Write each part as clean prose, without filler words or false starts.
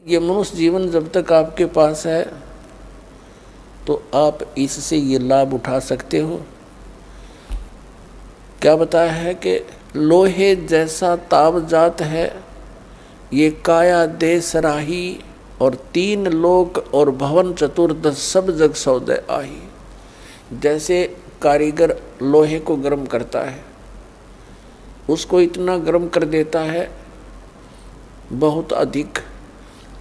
ये मनुष्य जीवन जब तक आपके पास है तो आप इससे ये लाभ उठा सकते हो। क्या बताया है कि लोहे जैसा ताव जात है, ये काया दे सराही, और तीन लोक और भवन चतुर्दश सब जग सौदे आही। जैसे कारीगर लोहे को गर्म करता है, उसको इतना गर्म कर देता है बहुत अधिक,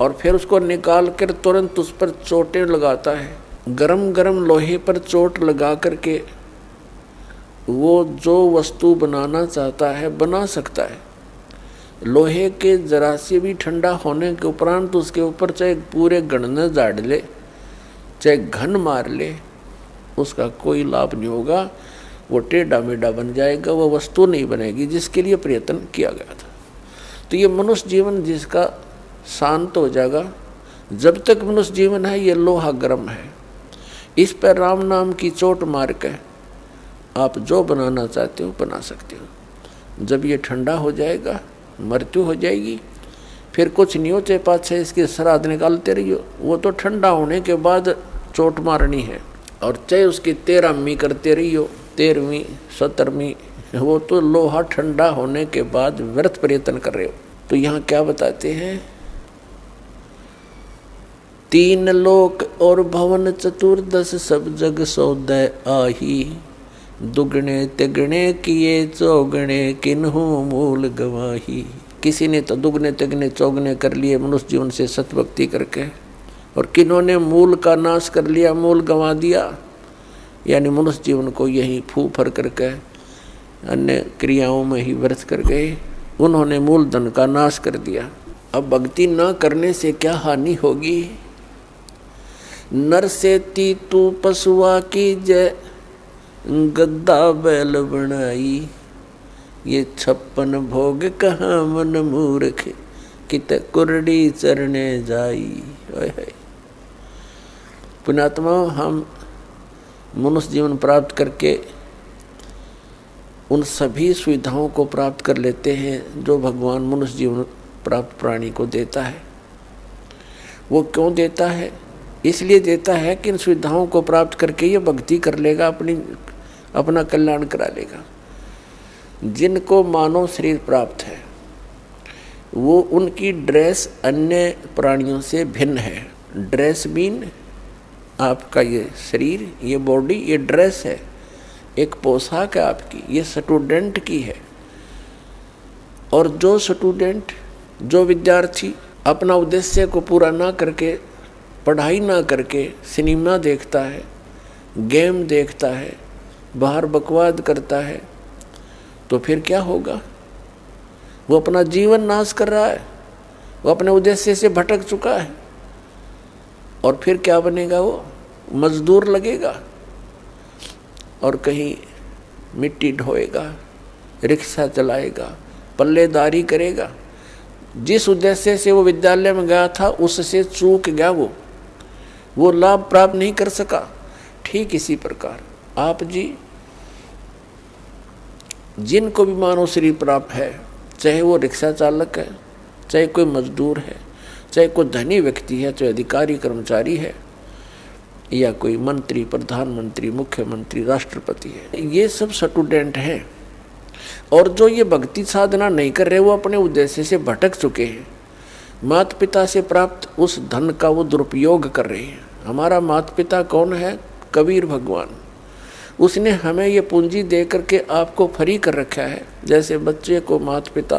और फिर उसको निकाल कर तुरंत उस पर चोटें लगाता है। गरम गरम लोहे पर चोट लगा करके वो जो वस्तु बनाना चाहता है बना सकता है। लोहे के जरा से भी ठंडा होने के उपरांत उसके ऊपर चाहे पूरे गणने झाड़ ले, चाहे घन मार ले, उसका कोई लाभ नहीं होगा। वो टेढ़ा मेढ़ा बन जाएगा, वो वस्तु नहीं बनेगी जिसके लिए प्रयत्न किया गया था। तो ये मनुष्य जीवन जिसका शांत हो जाएगा, जब तक मनुष्य जीवन है ये लोहा गर्म है, इस पर राम नाम की चोट मार के आप जो बनाना चाहते हो बना सकते हो। जब ये ठंडा हो जाएगा, मृत्यु हो जाएगी, फिर कुछ नहीं हो, चाहे पाछे इसके श्राद्ध निकालते रहियो, वो तो ठंडा होने के बाद चोट मारनी है। और चाहे उसकी 13वीं करते रहियो, 13वीं 17वीं, वो तो लोहा ठंडा होने के बाद व्यर्थ प्रयत्न कर रहे हो। तो यहाँ क्या बताते हैं, तीन लोक और भवन चतुर्दश सब जग सौदे आही। दुगने तिगने किए चौगने किन्हू मूल गवाही। किसी ने तो दुगने तिगने चौगने कर लिए मनुष्य जीवन से सतभक्ति करके, और किन्होंने मूल का नाश कर लिया, मूल गंवा दिया, यानी मनुष्य जीवन को यही फूफर करके अन्य क्रियाओं में ही व्यर्थ कर गए। उन्होंने मूलधन का नाश कर दिया। अब भक्ति न करने से क्या हानि होगी। नर से तू पशुआ की जय, गद्दा बैल बनाई। ये 56 भोग कहाँ मन मूर्ख, कित कुरडी चरने जाई। पुण्यात्मा, हम मनुष्य जीवन प्राप्त करके उन सभी सुविधाओं को प्राप्त कर लेते हैं जो भगवान मनुष्य जीवन प्राप्त प्राणी को देता है। वो क्यों देता है? इसलिए देता है कि इन सुविधाओं को प्राप्त करके ये भक्ति कर लेगा, अपना कल्याण करा लेगा। जिनको मानव शरीर प्राप्त है, वो उनकी ड्रेस अन्य प्राणियों से भिन्न है। ड्रेस मीन आपका ये शरीर, ये बॉडी, ये ड्रेस है, एक पोशाक है आपकी, ये स्टूडेंट की है। और जो स्टूडेंट, जो विद्यार्थी अपना उद्देश्य को पूरा ना करके, पढ़ाई ना करके सिनेमा देखता है, गेम देखता है, बाहर बकवाद करता है, तो फिर क्या होगा? वो अपना जीवन नाश कर रहा है, वो अपने उद्देश्य से भटक चुका है। और फिर क्या बनेगा? वो मजदूर लगेगा और कहीं मिट्टी ढोएगा, रिक्शा चलाएगा, पल्लेदारी करेगा। जिस उद्देश्य से वो विद्यालय में गया था उससे चूक गया, वो लाभ प्राप्त नहीं कर सका। ठीक इसी प्रकार आप जी, जिनको भी मानव शरीर प्राप्त है, चाहे वो रिक्शा चालक है, चाहे कोई मजदूर है, चाहे कोई धनी व्यक्ति है, चाहे अधिकारी कर्मचारी है, या कोई मंत्री, प्रधानमंत्री, मुख्यमंत्री, राष्ट्रपति है, ये सब स्टूडेंट हैं। और जो ये भक्ति साधना नहीं कर रहे, वो अपने उद्देश्य से भटक चुके हैं। माता पिता से प्राप्त उस धन का वो दुरुपयोग कर रहे हैं। हमारा माता पिता कौन है? कबीर भगवान। उसने हमें ये पूंजी दे करके आपको फ्री कर रखा है। जैसे बच्चे को माता पिता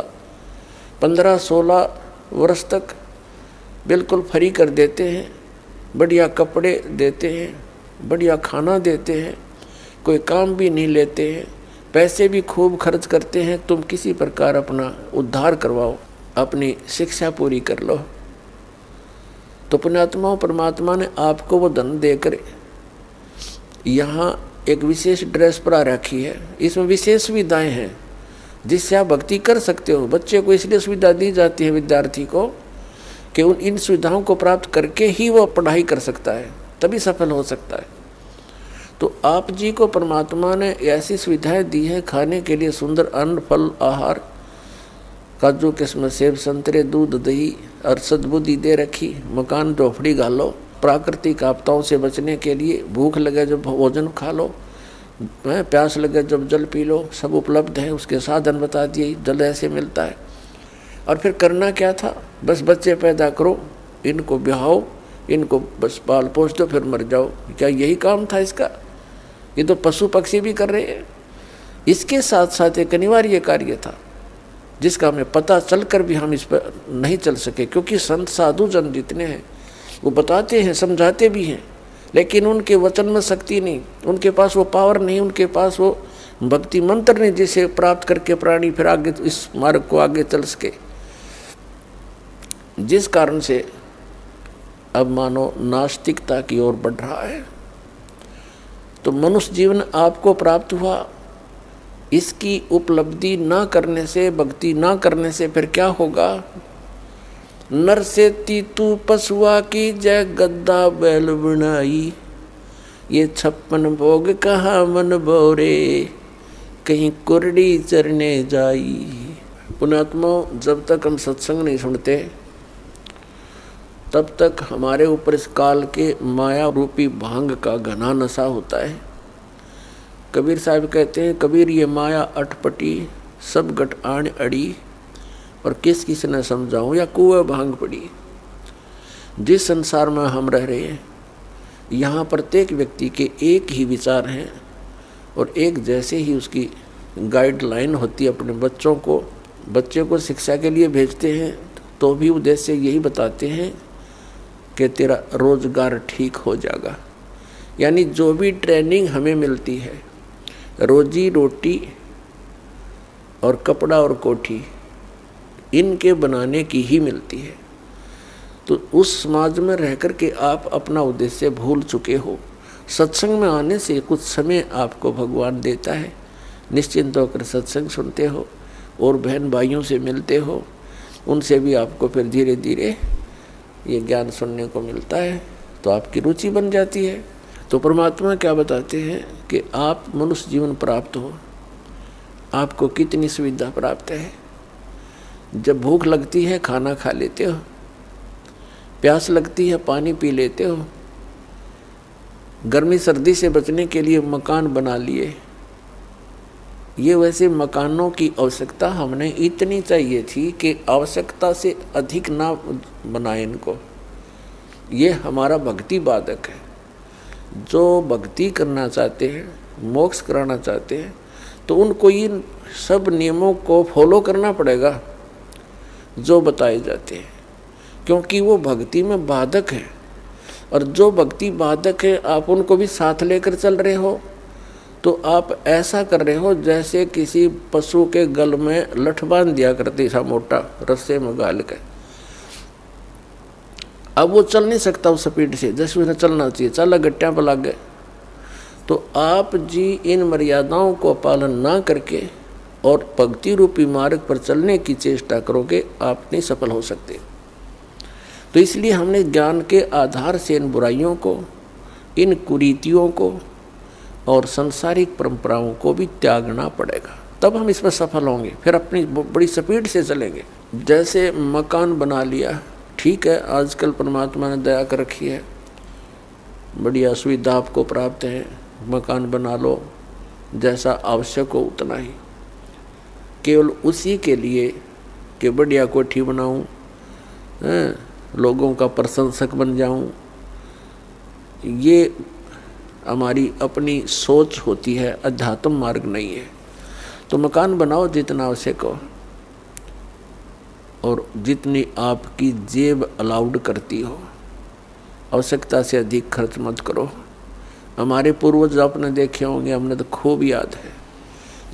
15-16 वर्ष तक बिल्कुल फ्री कर देते हैं, बढ़िया कपड़े देते हैं, बढ़िया खाना देते हैं, कोई काम भी नहीं लेते हैं, पैसे भी खूब खर्च करते हैं। तुम किसी प्रकार अपना उद्धार करवाओ, अपनी शिक्षा पूरी कर लो। तो पुण्यात्माओं, परमात्मा ने आपको वो धन देकर यहाँ एक विशेष ड्रेस पर रखी है। इसमें विशेष सुविधाएं हैं जिससे आप भक्ति कर सकते हो। बच्चे को इसलिए सुविधा दी जाती है, विद्यार्थी को, कि इन सुविधाओं को प्राप्त करके ही वो पढ़ाई कर सकता है, तभी सफल हो सकता है। तो आप जी को परमात्मा ने ऐसी सुविधाएं दी हैं, खाने के लिए सुंदर अन्न, फल, आहार, काजू किस्म सेब संतरे दूध दही और सद्बुद्धि दे रखी, मकान झोपड़ी घालो, प्राकृतिक आपदाओं से बचने के लिए भूख लगे जब भोजन खा लो, प्यास लगे जब जल पी लो, सब उपलब्ध है। उसके साधन बता दिए, जल ऐसे मिलता है। और फिर करना क्या था, बस बच्चे पैदा करो, इनको ब्याहो, इनको बस पाल पोस दो, फिर मर जाओ। क्या यही काम था इसका? ये तो पशु पक्षी भी कर रहे हैं। इसके साथ साथ एक अनिवार्य कार्य था जिसका हमें पता चलकर भी हम इस पर नहीं चल सके, क्योंकि संत साधु जन जितने हैं वो बताते हैं, समझाते भी हैं, लेकिन उनके वचन में शक्ति नहीं, उनके पास वो पावर नहीं, उनके पास वो भक्ति मंत्र नहीं जिसे प्राप्त करके प्राणी फिर आगे इस मार्ग को आगे चल सके। जिस कारण से अब मानो नास्तिकता की ओर बढ़ रहा है। तो मनुष्य जीवन आपको प्राप्त हुआ, इसकी उपलब्धि ना करने से, भक्ति ना करने से फिर क्या होगा? नर से तीतू पशुआ की जय गद्दा बैल बनाई, ये 56 भोग कहाँ मन बोरे, कहीं कुरड़ी चरने जाई। पुण्यात्मा, जब तक हम सत्संग नहीं सुनते तब तक हमारे ऊपर इस काल के माया रूपी भांग का घना नशा होता है। कबीर साहब कहते हैं, कबीर ये माया अटपटी सब गट आण अड़ी, और किस किस ने समझाऊं या कुएं भांग पड़ी। जिस संसार में हम रह रहे हैं यहाँ प्रत्येक व्यक्ति के एक ही विचार हैं और एक जैसे ही उसकी गाइडलाइन होती है। अपने बच्चे को शिक्षा के लिए भेजते हैं तो भी उद्देश्य यही बताते हैं कि तेरा रोजगार ठीक हो जाएगा। यानी जो भी ट्रेनिंग हमें मिलती है, रोजी रोटी और कपड़ा और कोठी इनके बनाने की ही मिलती है। तो उस समाज में रह कर के आप अपना उद्देश्य भूल चुके हो। सत्संग में आने से कुछ समय आपको भगवान देता है, निश्चिंत होकर सत्संग सुनते हो और बहन भाइयों से मिलते हो, उनसे भी आपको फिर धीरे धीरे ये ज्ञान सुनने को मिलता है, तो आपकी रुचि बन जाती है। तो परमात्मा क्या बताते हैं कि आप मनुष्य जीवन प्राप्त हो, आपको कितनी सुविधा प्राप्त है। जब भूख लगती है खाना खा लेते हो, प्यास लगती है पानी पी लेते हो, गर्मी सर्दी से बचने के लिए मकान बना लिए। ये वैसे मकानों की आवश्यकता हमने इतनी चाहिए थी कि आवश्यकता से अधिक ना बनाए इनको। ये हमारा भक्ति बाधक है। जो भक्ति करना चाहते हैं, मोक्ष कराना चाहते हैं, तो उनको इन सब नियमों को फॉलो करना पड़ेगा जो बताए जाते हैं, क्योंकि वो भक्ति में बाधक है। और जो भक्ति बाधक है आप उनको भी साथ लेकर चल रहे हो, तो आप ऐसा कर रहे हो जैसे किसी पशु के गल में लठ बांध दिया करते सा मोटा रस्से में गाल के। अब वो चल नहीं सकता उस स्पीड से जैसे उन्हें चलना चाहिए, चला गट्टियां पर लग गए। तो आप जी इन मर्यादाओं को पालन ना करके और भक्ति रूपी मार्ग पर चलने की चेष्टा करोगे, आप नहीं सफल हो सकते। तो इसलिए हमने ज्ञान के आधार से इन बुराइयों को, इन कुरीतियों को और सांसारिक परंपराओं को भी त्यागना पड़ेगा, तब हम इसमें सफल होंगे। फिर अपनी बड़ी स्पीड से चलेंगे। जैसे मकान बना लिया, ठीक है, आजकल परमात्मा ने दया कर रखी है, बढ़िया सुविधा आपको प्राप्त है, मकान बना लो, जैसा आवश्यक हो उतना ही, केवल उसी के लिए कि बढ़िया कोठी बनाऊं, लोगों का प्रशंसक बन जाऊं। ये हमारी अपनी सोच होती है, अध्यात्म मार्ग नहीं है। तो मकान बनाओ जितना आवश्यक हो और जितनी आपकी जेब अलाउड करती हो, आवश्यकता से अधिक खर्च मत करो। हमारे पूर्वज आपने देखे होंगे, हमने तो खूब याद है,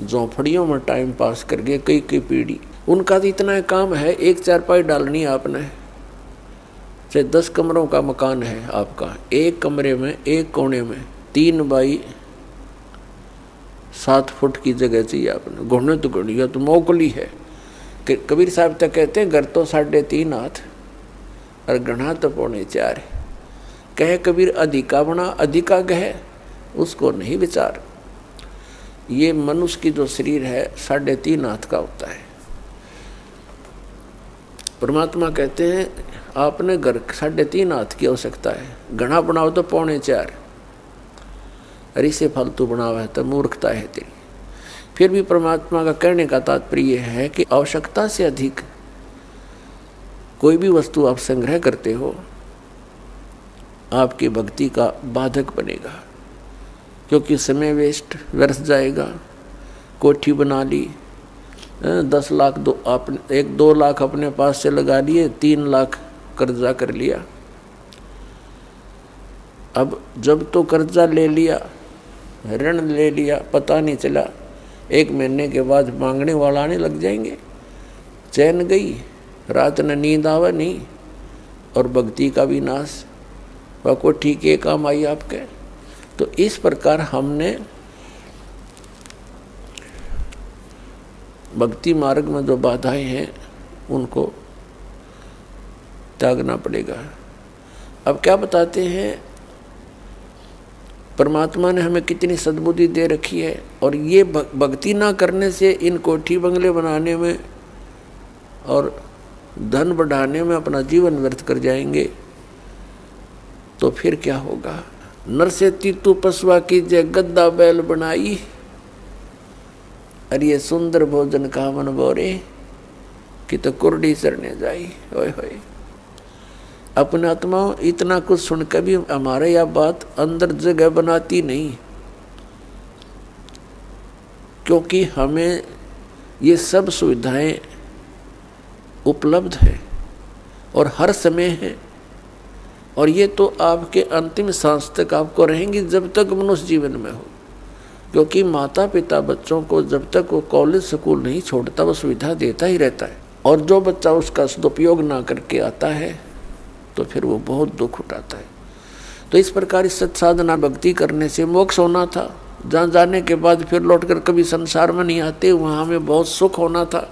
झोंपड़ियों में टाइम पास करके कई पीढ़ी, उनका तो इतना काम है, एक चारपाई डालनी है आपने, चाहे 10 कमरों का मकान है आपका, एक कमरे में एक कोने में 3 बाई 7 फुट की जगह चाहिए आपने। घुड़ने तो घुड़िया तो मोकली है। कबीर साहब तक कहते हैं घर तो 3.5 हाथ और गढ़ा तो 4.25 है। कहे कबीर अधिका बना अधिका गहे, उसको नहीं विचार। ये मनुष्य की जो शरीर है 3.5 हाथ का होता है। परमात्मा कहते हैं आपने घर 3.5 हाथ की आवश्यकता है, घना बनाओ तो 4.25, अरे से फालतू बनावा है तो मूर्खता है तेरी। फिर भी परमात्मा का कहने का तात्पर्य है कि आवश्यकता से अधिक कोई भी वस्तु आप संग्रह करते हो आपकी भक्ति का बाधक बनेगा, क्योंकि समय वेस्ट व्यर्थ जाएगा। कोठी बना ली, 10 लाख आपने 1-2 लाख अपने पास से लगा लिए, 3 लाख कर्जा कर लिया। अब जब तो कर्जा ले लिया, ऋण ले लिया, पता नहीं चला 1 महीने के बाद मांगने वाला आने लग जाएंगे, चैन गई, रात न नींद आवा नहीं, और भक्ति का भी नाश। वह को ठीक है काम आई आपके। तो इस प्रकार हमने भक्ति मार्ग में जो बाधाएं हैं उनको त्यागना पड़ेगा। अब क्या बताते हैं, परमात्मा ने हमें कितनी सद्बुद्धि दे रखी है, और ये भक्ति ना करने से इन कोठी बंगले बनाने में और धन बढ़ाने में अपना जीवन व्यर्थ कर जाएंगे, तो फिर क्या होगा। नर से तीतु पशुआ की जय गद्दा बैल बनाई, अरे ये सुंदर भोजन का मन बोरे कि तो कुर्डी चरने जाई। ओए होए, अपने आत्मा इतना कुछ सुनकर भी हमारे यह बात अंदर जगह बनाती नहीं, क्योंकि हमें ये सब सुविधाएं उपलब्ध है और हर समय है, और ये तो आपके अंतिम सांस तक आपको रहेंगी जब तक मनुष्य जीवन में हो। क्योंकि माता पिता बच्चों को जब तक वो कॉलेज स्कूल नहीं छोड़ता वो सुविधा देता ही रहता है, और जो बच्चा उसका सदुपयोग ना करके आता है तो फिर वो बहुत दुख उठाता है। तो इस प्रकार इस सत्साधना भक्ति करने से मोक्ष होना था, जहाँ जाने के बाद फिर लौटकर कभी संसार में नहीं आते, वहाँ हमें बहुत सुख होना था।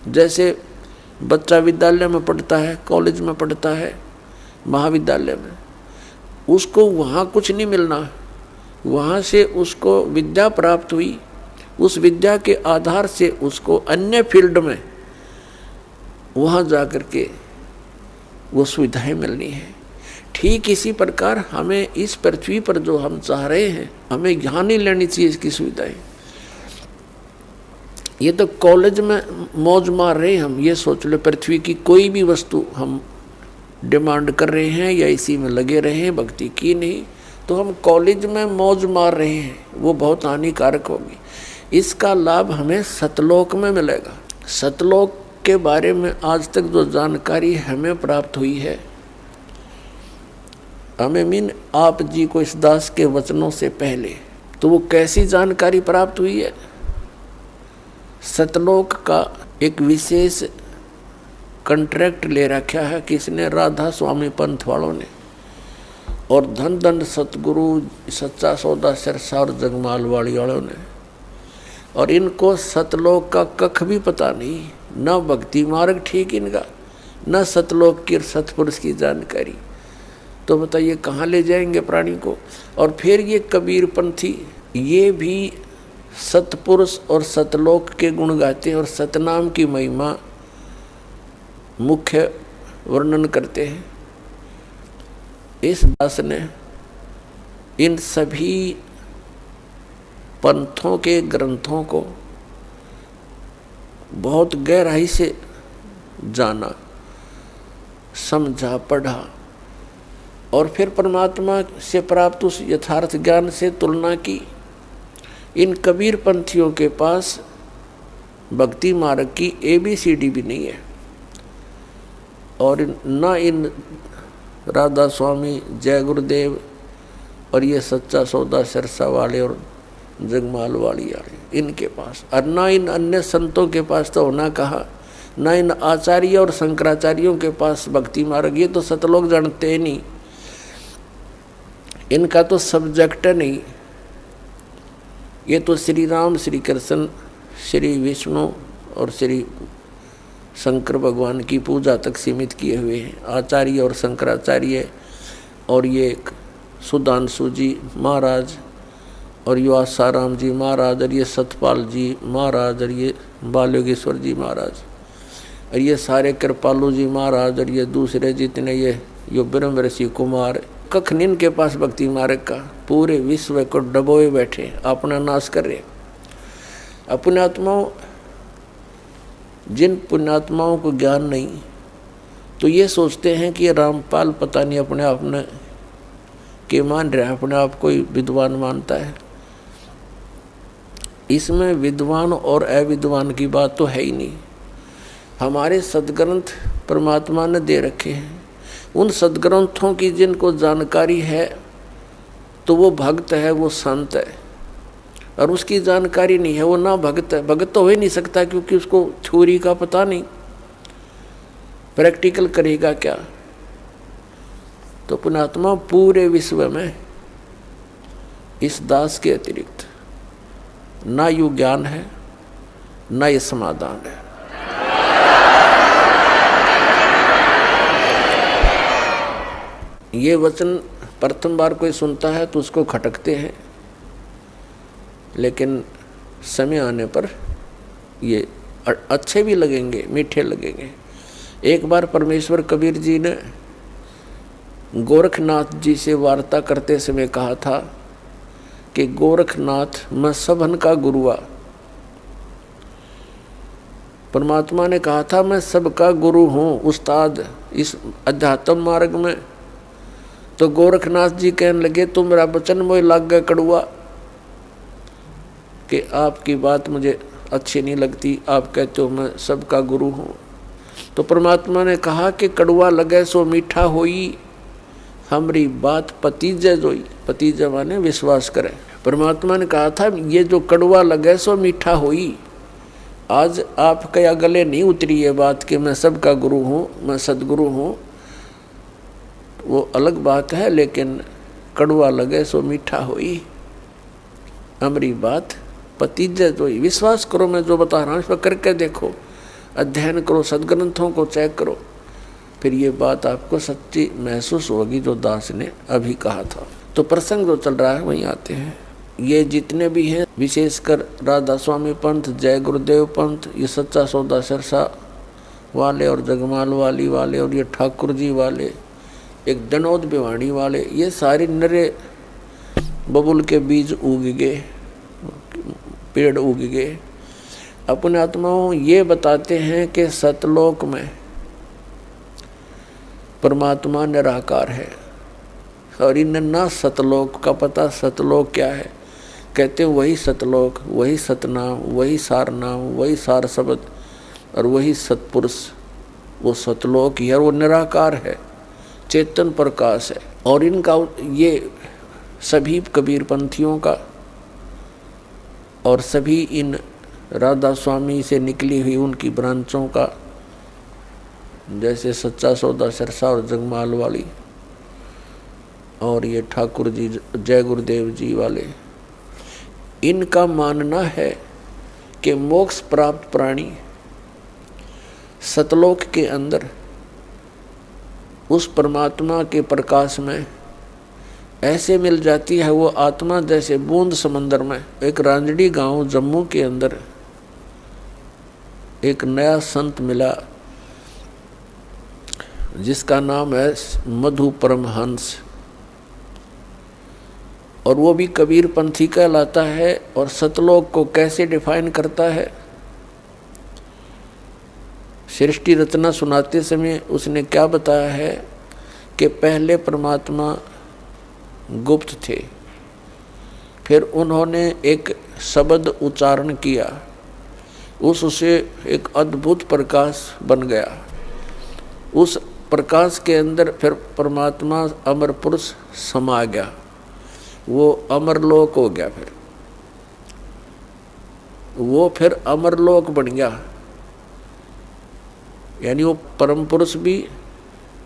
जैसे बच्चा विद्यालय में पढ़ता है, कॉलेज में पढ़ता है, महाविद्यालय में, उसको वहाँ कुछ नहीं मिलना, वहाँ से उसको विद्या प्राप्त हुई, उस विद्या के आधार से उसको अन्य फील्ड में वहाँ जा कर के वो सुविधाएं मिलनी है। ठीक इसी प्रकार हमें इस पृथ्वी पर जो हम चाह रहे हैं, हमें यहाँ नहीं लेनी चाहिए इसकी सुविधाएं। ये तो कॉलेज में मौज मार रहे हैं हम, ये सोच लो पृथ्वी की कोई भी वस्तु हम डिमांड कर रहे हैं या इसी में लगे रहे हैं, भक्ति की नहीं, तो हम कॉलेज में मौज मार रहे हैं, वो बहुत हानिकारक होगी। इसका लाभ हमें सतलोक में मिलेगा। सतलोक के बारे में आज तक जो जानकारी हमें प्राप्त हुई है, हमें मीन आप जी को इस दास के वचनों से पहले, तो वो कैसी जानकारी प्राप्त हुई है। सतलोक का एक विशेष कॉन्ट्रैक्ट ले रखा है किसने, राधा स्वामी पंथ वालों ने, और धन दंड सतगुरु सच्चा सौदा सिरसा और जगमाल वाली वालों ने, और इनको सतलोक का कख भी पता नहीं, न भक्ति मार्ग ठीक इनका, न सतलोक की सतपुरुष की जानकारी। तो बताइए कहाँ ले जाएंगे प्राणी को। और फिर ये कबीर पंथी, ये भी सतपुरुष और सतलोक के गुण गाते हैं और सतनाम की महिमा मुख्य वर्णन करते हैं। इस दास ने इन सभी पंथों के ग्रंथों को बहुत गहराई से जाना, समझा, पढ़ा, और फिर परमात्मा से प्राप्त उस यथार्थ ज्ञान से तुलना की। इन कबीर पंथियों के पास भक्ति मार्ग की ABCD भी नहीं है, और न इन राधा स्वामी, जय गुरुदेव और ये सच्चा सौदा सिरसा वाले और जगमाल वाली वाले इनके पास, और न इन अन्य संतों के पास तो होना कहा, न इन आचार्य और शंकराचार्यों के पास भक्ति मार्ग। ये तो सतलोक जानते ही नहीं, इनका तो सब्जेक्ट नहीं। ये तो श्री राम, श्री कृष्ण, श्री विष्णु और श्री शंकर भगवान की पूजा तक सीमित किए हुए हैं, आचार्य और शंकराचार्य, और ये सुधांशु जी महाराज, और ये आसाराम जी महाराज, और ये सतपाल जी महाराज, और ये बालयोगेश्वर जी महाराज। और ये सारे कृपालू जी महाराज और ये दूसरे जितने ये ब्रह्म ऋषि कुमार कख निन के पास भक्ति मार्ग का, पूरे विश्व को डबोए बैठे अपना नाश कर रहे। पुण्यात्माओं, जिन पुण्यात्माओं को ज्ञान नहीं तो ये सोचते हैं कि रामपाल पता नहीं अपने आप में के मान रहा है, अपने आप को विद्वान मानता है। इसमें विद्वान और अविद्वान की बात तो है ही नहीं। हमारे सदग्रंथ परमात्मा ने दे रखे हैं, उन सदग्रंथों की जिनको जानकारी है तो वो भक्त है, वो संत है, और उसकी जानकारी नहीं है वो ना भक्त है। भक्त तो हो ही नहीं सकता क्योंकि उसको थ्योरी का पता नहीं, प्रैक्टिकल करेगा क्या। तो पुण्यात्मा पूरे विश्व में इस दास के अतिरिक्त ना यू ज्ञान है ना ये समाधान है। ये वचन प्रथम बार कोई सुनता है तो उसको खटकते हैं, लेकिन समय आने पर ये अच्छे भी लगेंगे, मीठे लगेंगे। एक बार परमेश्वर कबीर जी ने गोरखनाथ जी से वार्ता करते समय कहा था कि गोरखनाथ मैं सबन का गुरुआ। परमात्मा ने कहा था मैं सबका गुरु हूँ, उस्ताद इस अध्यात्म मार्ग में। तो गोरखनाथ जी कहने लगे तो मेरा वचन मोह लग गया कड़ुआ कि आपकी बात मुझे अच्छी नहीं लगती, आप कहते हो मैं सबका गुरु हूँ। तो परमात्मा ने कहा कि कड़ुआ लगे सो मीठा होई, हमारी बात पतीजे जोई। पतीजे माने विश्वास करें। परमात्मा ने कहा था ये जो कड़ुआ लगे सो मीठा होई। आज आपके गले नहीं उतरी ये बात कि मैं सबका गुरु हूँ, मैं सदगुरु हूँ, वो अलग बात है, लेकिन कड़ुआ लगे सो मीठा होई, हमारी बात पतीजे जोई। विश्वास करो, मैं जो बता रहा हूँ इस पर करके देखो, अध्ययन करो, सदग्रंथों को चेक करो, फिर ये बात आपको सच्ची महसूस होगी जो दास ने अभी कहा था। तो प्रसंग जो चल रहा है वहीं आते हैं। ये जितने भी हैं, विशेषकर राधा स्वामी पंथ, जय गुरुदेव पंथ, ये सच्चा सौदा सिरसा वाले और जगमाल वाली वाले और ये ठाकुर जी वाले, एक दनौद भिवाड़ी वाले, ये सारे नरे बबुल के बीज उग गए, पेड़ उग गए। अपने आत्माओं ये बताते हैं कि सतलोक में परमात्मा निराकार है, और इन्हें ना सतलोक का पता। सतलोक क्या है? कहते हैं वही सतलोक, वही सतनाम, वही सार नाम, वही सार शब्द और वही सतपुरुष, वो सतलोक ही है, वो निराकार है, चेतन प्रकाश है। और इनका ये सभी कबीर पंथियों का और सभी इन राधा स्वामी से निकली हुई उनकी ब्रांचों का, जैसे सच्चा सौदा सिरसा और जगमाल वाली और ये ठाकुर जी जय गुरुदेव जी वाले, इनका मानना है कि मोक्ष प्राप्त प्राणी सतलोक के अंदर उस परमात्मा के प्रकाश में ऐसे मिल जाती है वो आत्मा जैसे बूंद समंदर में। एक रांजड़ी गांव जम्मू के अंदर एक नया संत मिला जिसका नाम है मधु परमहंस, और वो भी कबीर पंथी कहलाता है। और सतलोक को कैसे डिफाइन करता है? सृष्टि रचना सुनाते समय उसने क्या बताया है कि पहले परमात्मा गुप्त थे, फिर उन्होंने एक शब्द उच्चारण किया, उससे एक अद्भुत प्रकाश बन गया। उस प्रकाश के अंदर फिर परमात्मा अमर पुरुष समा गया, वो अमरलोक हो गया। फिर वो फिर अमरलोक बन गया, यानी वो परम पुरुष भी,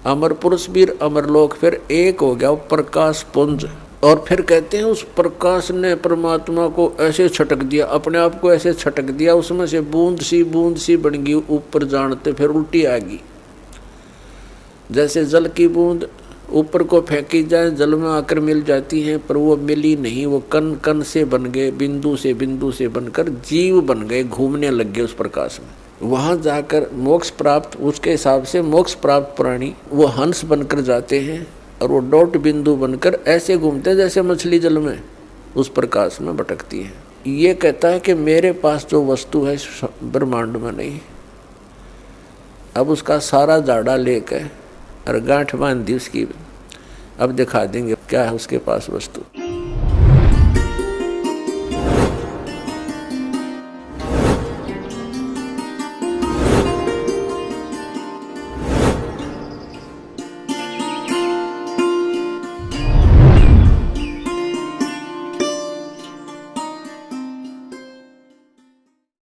अमर पुरुष भी, अमरलोक फिर एक हो गया, वो प्रकाश पुंज। और फिर कहते हैं उस प्रकाश ने परमात्मा को ऐसे छटक दिया, अपने आप को ऐसे छटक दिया, उसमें से बूंद सी बन गई ऊपर जानते, फिर उल्टी आ गई। जैसे जल की बूंद ऊपर को फेंकी जाए, जल में आकर मिल जाती है, पर वो मिली नहीं, वो कण कण से बन गए, बिंदु से बनकर जीव बन गए, घूमने लग गए उस प्रकाश में। वहाँ जाकर मोक्ष प्राप्त, उसके हिसाब से मोक्ष प्राप्त प्राणी वो हंस बनकर जाते हैं और वो डॉट बिंदु बनकर ऐसे घूमते हैं जैसे मछली जल में उस प्रकाश में भटकती है। ये कहता है कि मेरे पास जो वस्तु है ब्रह्मांड में नहीं। अब उसका सारा जाड़ा लेकर और गांठ बांध दी उसकी, अब दिखा देंगे क्या है उसके पास वस्तु।